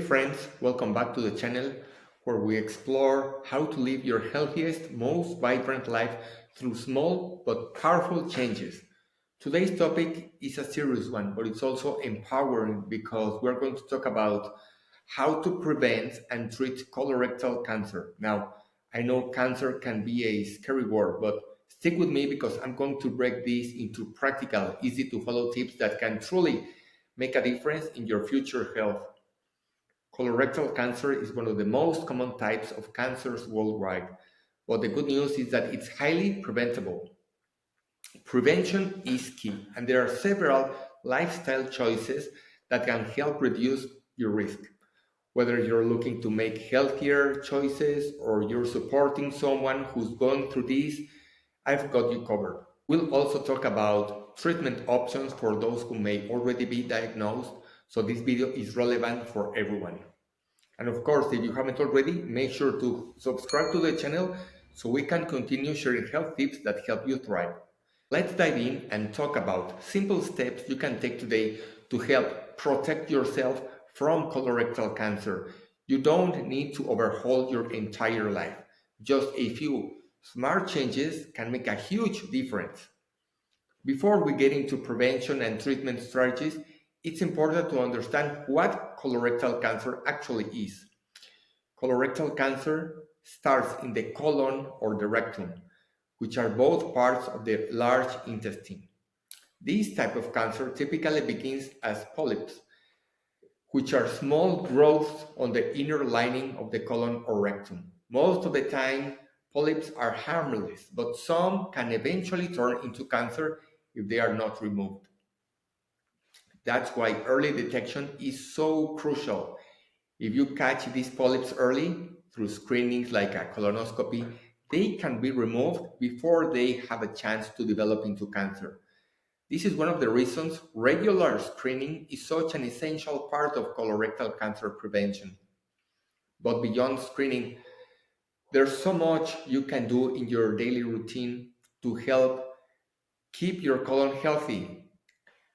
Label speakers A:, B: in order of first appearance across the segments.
A: friends, welcome back to the channel where we explore how to live your healthiest, most vibrant life through small but powerful changes. Today's topic is a serious one, but it's also empowering because we're going to talk about how to prevent and treat colorectal cancer. Now, I know cancer can be a scary word, but stick with me because I'm going to break this into practical, easy to follow tips that can truly make a difference in your future health. Colorectal cancer is one of the most common types of cancers worldwide, but the good news is that it's highly preventable. Prevention is key, and there are several lifestyle choices that can help reduce your risk. Whether you're looking to make healthier choices or you're supporting someone who's going through this, I've got you covered. We'll also talk about treatment options for those who may already be diagnosed, so this video is relevant for everyone. And of course, if you haven't already, make sure to subscribe to the channel so we can continue sharing health tips that help you thrive. Let's dive in and talk about simple steps you can take today to help protect yourself from colorectal cancer. You don't need to overhaul your entire life. Just a few smart changes can make a huge difference. Before we get into prevention and treatment strategies, it's important to understand what colorectal cancer actually is. Colorectal cancer starts in the colon or the rectum, which are both parts of the large intestine. This type of cancer typically begins as polyps, which are small growths on the inner lining of the colon or rectum. Most of the time, polyps are harmless, but some can eventually turn into cancer if they are not removed. That's why early detection is so crucial. If you catch these polyps early through screenings like a colonoscopy, they can be removed before they have a chance to develop into cancer. This is one of the reasons regular screening is such an essential part of colorectal cancer prevention. But beyond screening, there's so much you can do in your daily routine to help keep your colon healthy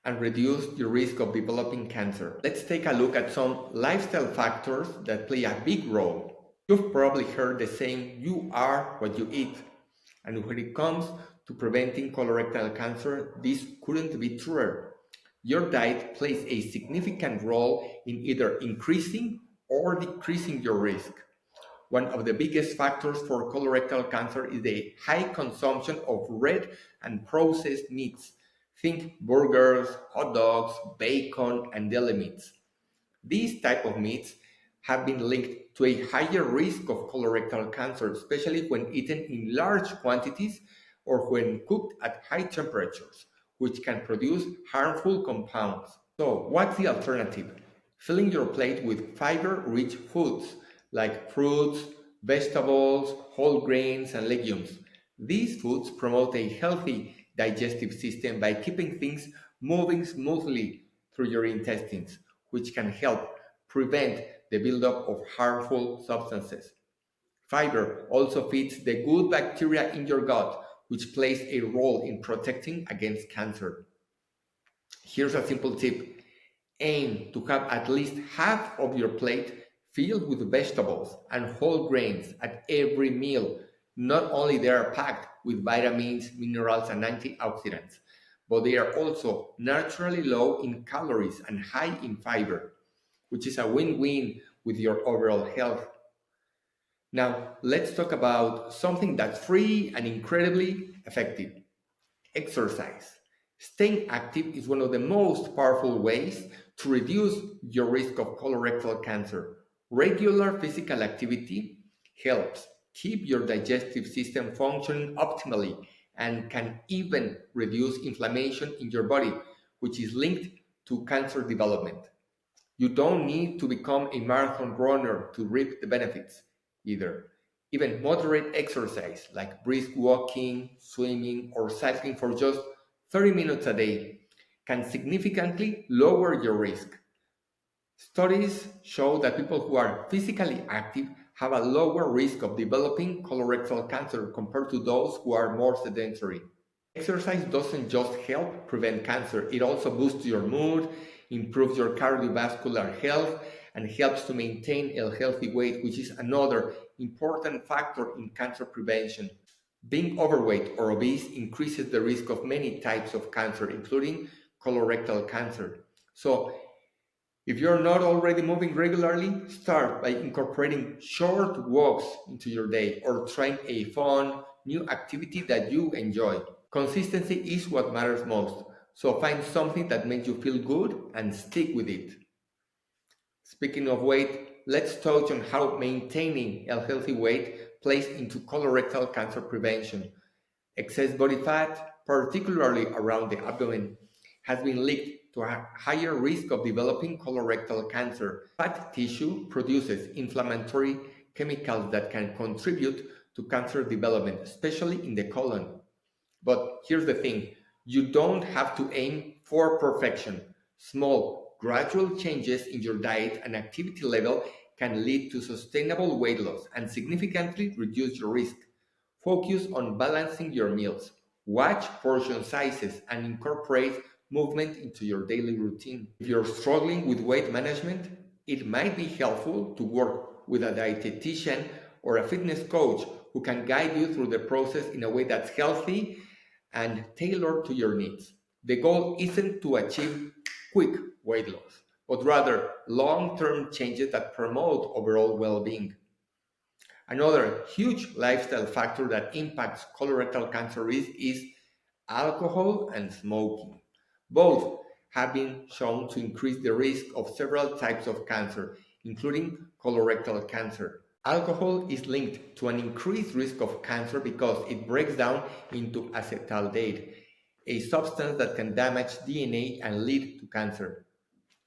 A: and reduce the risk of developing cancer. Let's take a look at some lifestyle factors that play a big role. You've probably heard the saying, you are what you eat. And when it comes to preventing colorectal cancer, this couldn't be truer. Your diet plays a significant role in either increasing or decreasing your risk. One of the biggest factors for colorectal cancer is the high consumption of red and processed meats. Think burgers, hot dogs, bacon, and deli meats. These type of meats have been linked to a higher risk of colorectal cancer, especially when eaten in large quantities or when cooked at high temperatures, which can produce harmful compounds. So, what's the alternative? Filling your plate with fiber-rich foods like fruits, vegetables, whole grains, and legumes. These foods promote a healthy digestive system by keeping things moving smoothly through your intestines, which can help prevent the buildup of harmful substances. Fiber also feeds the good bacteria in your gut, which plays a role in protecting against cancer. Here's a simple tip. Aim to have at least half of your plate filled with vegetables and whole grains at every meal. Not only they are packed with vitamins, minerals, and antioxidants, but they are also naturally low in calories and high in fiber, which is a win-win with your overall health. Now, let's talk about something that's free and incredibly effective. Exercise. Staying active is one of the most powerful ways to reduce your risk of colorectal cancer. Regular physical activity helps keep your digestive system functioning optimally and can even reduce inflammation in your body, which is linked to cancer development. You don't need to become a marathon runner to reap the benefits either. Even moderate exercise like brisk walking, swimming, or cycling for just 30 minutes a day can significantly lower your risk. Studies show that people who are physically active have a lower risk of developing colorectal cancer compared to those who are more sedentary. Exercise doesn't just help prevent cancer, it also boosts your mood, improves your cardiovascular health, and helps to maintain a healthy weight, which is another important factor in cancer prevention. Being overweight or obese increases the risk of many types of cancer, including colorectal cancer. So, if you're not already moving regularly, start by incorporating short walks into your day or trying a fun, new activity that you enjoy. Consistency is what matters most, so find something that makes you feel good and stick with it. Speaking of weight, let's touch on how maintaining a healthy weight plays into colorectal cancer prevention. Excess body fat, particularly around the abdomen, has been linked to a higher risk of developing colorectal cancer. Fat tissue produces inflammatory chemicals that can contribute to cancer development, especially in the colon. But here's the thing, you don't have to aim for perfection. Small, gradual changes in your diet and activity level can lead to sustainable weight loss and significantly reduce your risk. Focus on balancing your meals. Watch portion sizes and incorporate movement into your daily routine. If you're struggling with weight management, it might be helpful to work with a dietitian or a fitness coach who can guide you through the process in a way that's healthy and tailored to your needs. The goal isn't to achieve quick weight loss, but rather long term changes that promote overall well being. Another huge lifestyle factor that impacts colorectal cancer risk is alcohol and smoking. Both have been shown to increase the risk of several types of cancer, including colorectal cancer. Alcohol is linked to an increased risk of cancer because it breaks down into acetaldehyde, a substance that can damage DNA and lead to cancer.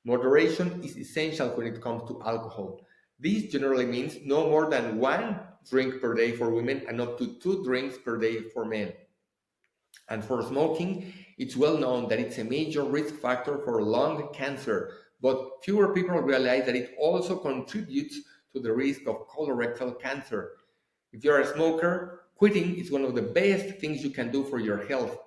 A: Moderation is essential when it comes to alcohol. This generally means no more than one drink per day for women and up to two drinks per day for men. And for smoking, it's well known that it's a major risk factor for lung cancer, but fewer people realize that it also contributes to the risk of colorectal cancer. If you're a smoker, quitting is one of the best things you can do for your health.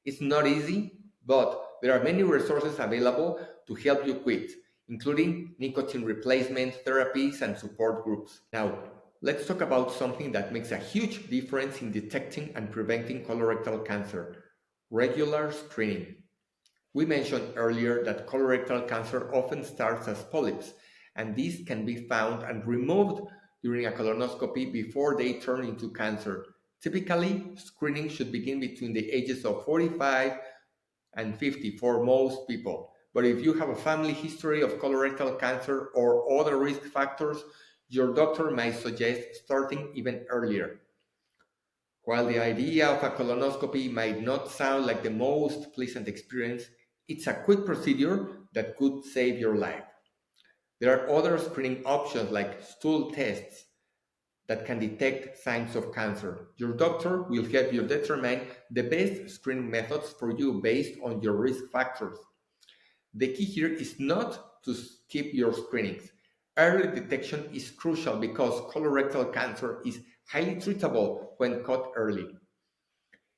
A: It's not easy, but there are many resources available to help you quit, including nicotine replacement therapies and support groups. Now, let's talk about something that makes a huge difference in detecting and preventing colorectal cancer: regular screening. We mentioned earlier that colorectal cancer often starts as polyps, and these can be found and removed during a colonoscopy before they turn into cancer. Typically, screening should begin between the ages of 45 and 50 for most people. But if you have a family history of colorectal cancer or other risk factors, your doctor might suggest starting even earlier. While the idea of a colonoscopy might not sound like the most pleasant experience, it's a quick procedure that could save your life. There are other screening options like stool tests that can detect signs of cancer. Your doctor will help you determine the best screening methods for you based on your risk factors. The key here is not to skip your screenings. Early detection is crucial because colorectal cancer is highly treatable when caught early.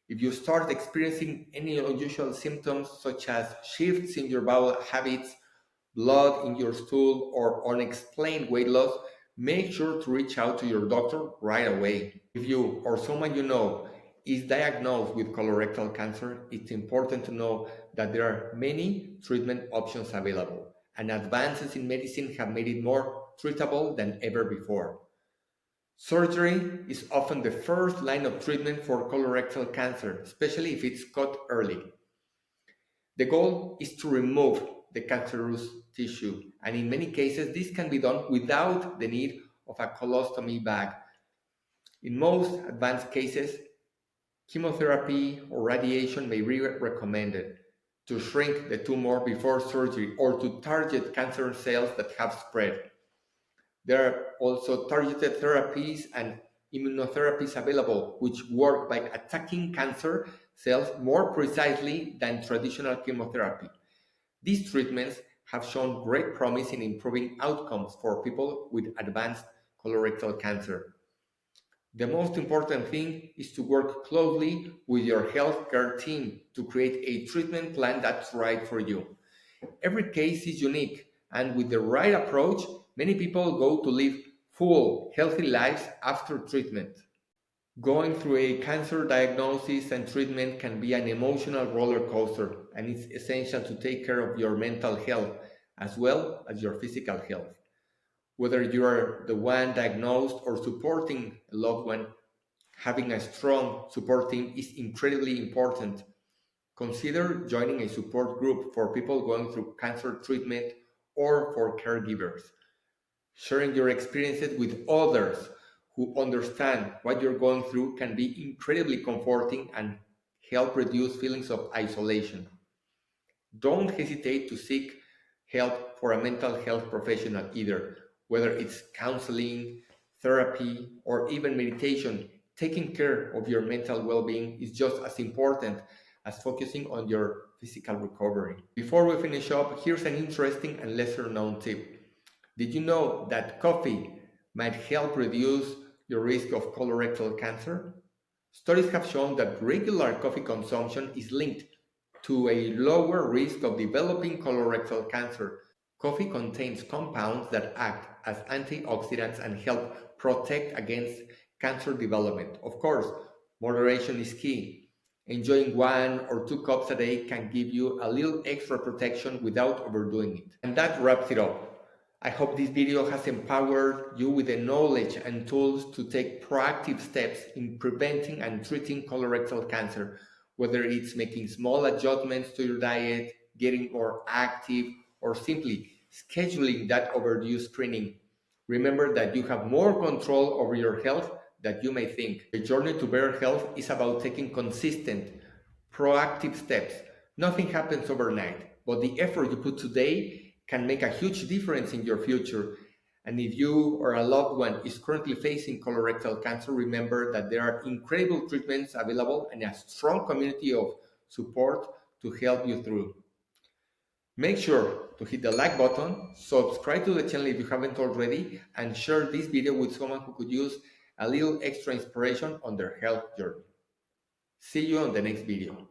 A: If you start experiencing any unusual symptoms such as shifts in your bowel habits, blood in your stool, or unexplained weight loss, make sure to reach out to your doctor right away. If you or someone you know is diagnosed with colorectal cancer, it's important to know that there are many treatment options available, and advances in medicine have made it more treatable than ever before. Surgery is often the first line of treatment for colorectal cancer, especially if it's caught early. The goal is to remove the cancerous tissue, and in many cases, this can be done without the need of a colostomy bag. In most advanced cases, chemotherapy or radiation may be recommended to shrink the tumor before surgery or to target cancer cells that have spread. There are also targeted therapies and immunotherapies available which work by attacking cancer cells more precisely than traditional chemotherapy. These treatments have shown great promise in improving outcomes for people with advanced colorectal cancer. The most important thing is to work closely with your healthcare team to create a treatment plan that's right for you. Every case is unique, and with the right approach, Many people go to live full, healthy lives after treatment. Going through a cancer diagnosis and treatment can be an emotional roller coaster, and it's essential to take care of your mental health as well as your physical health. Whether you are the one diagnosed or supporting a loved one, having a strong support team is incredibly important. Consider joining a support group for people going through cancer treatment or for caregivers. Sharing your experiences with others who understand what you're going through can be incredibly comforting and help reduce feelings of isolation. Don't hesitate to seek help for a mental health professional either, whether it's counseling, therapy, or even meditation. Taking care of your mental well being is just as important as focusing on your physical recovery. Before we finish up, here's an interesting and lesser known tip. Did you know that coffee might help reduce your risk of colorectal cancer? Studies have shown that regular coffee consumption is linked to a lower risk of developing colorectal cancer. Coffee contains compounds that act as antioxidants and help protect against cancer development. Of course, moderation is key. Enjoying 1 or 2 cups a day can give you a little extra protection without overdoing it. And that wraps it up. I hope this video has empowered you with the knowledge and tools to take proactive steps in preventing and treating colorectal cancer, whether it's making small adjustments to your diet, getting more active, or simply scheduling that overdue screening. Remember that you have more control over your health than you may think. The journey to better health is about taking consistent, proactive steps. Nothing happens overnight, but the effort you put today can make a huge difference in your future. And if you or a loved one is currently facing colorectal cancer, remember that there are incredible treatments available and a strong community of support to help you through. Make sure to hit the like button, subscribe to the channel if you haven't already, and share this video with someone who could use a little extra inspiration on their health journey. See you on the next video.